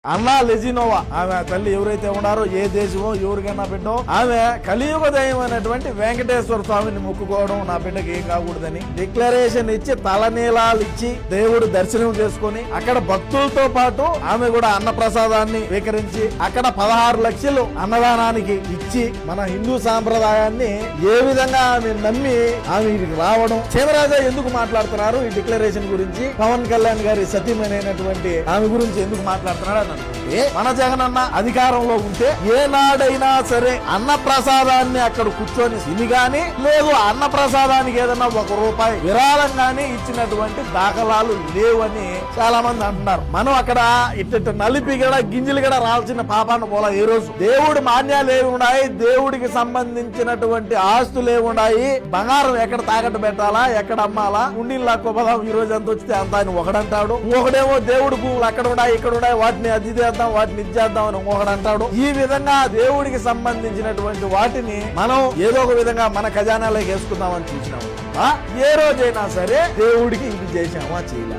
అన్నా లెజినోవా ఆమె తల్లి ఎవరైతే ఉన్నారో ఏ దేశమో ఎవరికైనా బిడ్డో ఆమె కలియుగ దైవం అయినటువంటి వెంకటేశ్వర స్వామిని మొక్కుకోవడం నా బిడ్డకి ఏం కాకూడదని డిక్లరేషన్ ఇచ్చి తలనీలాలు ఇచ్చి దేవుడు దర్శనం చేసుకుని అక్కడ భక్తులతో పాటు ఆమె కూడా అన్న ప్రసాదాన్ని స్వీకరించి అక్కడ 16 లక్షలు అన్నదానానికి ఇచ్చి మన హిందూ సాంప్రదాయాన్ని ఏ విధంగా ఆమె నమ్మి ఆమె ఇక్కడికి రావడం. చేమరాజా ఎందుకు మాట్లాడుతున్నారు ఈ డిక్లరేషన్ గురించి, పవన్ కళ్యాణ్ గారి సతీమైనటువంటి ఆమె గురించి ఎందుకు మాట్లాడుతున్నాడు అనుకుంటే, మన జగనన్న అధికారంలో ఉంటే ఏనాడైనా సరే అన్న ప్రసాదాన్ని అక్కడ కూర్చొని తిని గాని లేదు అన్న ప్రసాదానికి ఏదన్నా ₹1 విరాళం గాని ఇచ్చినటువంటి దాఖలాలు లేవని చాలా మంది అంటున్నారు. మనం అక్కడ ఇట్ట నలిపి కూడా గింజలు కూడా రాల్సిన పాపాన్ని పోలా. ఈ రోజు దేవుడు మాన్యాలు ఏమి ఉన్నాయి, దేవుడికి సంబంధించినటువంటి ఆస్తులు ఏమి ఉన్నాయి, బంగారం ఎక్కడ తాకట్టు పెట్టాలా, ఎక్కడ అమ్మాలా, ఉండిల్లా లాక్కోపోదాం ఈ రోజు ఎంత వచ్చితే అంత అని ఒకడంటాడు. ఒకడేమో దేవుడు భూములు అక్కడ ఉన్నాయి ఇక్కడ ఉన్నాయి వాటిని అది చేద్దాం వాటిని ఇది చేద్దాం అని ఒకడు అంటాడు. ఈ విధంగా దేవుడికి సంబంధించినటువంటి వాటిని మనం ఏదో ఒక విధంగా మన ఖజానాలోకి వేసుకుందామని చూసినాము. ఏ రోజైనా సరే దేవుడికి ఇది చేసామా చేయలే.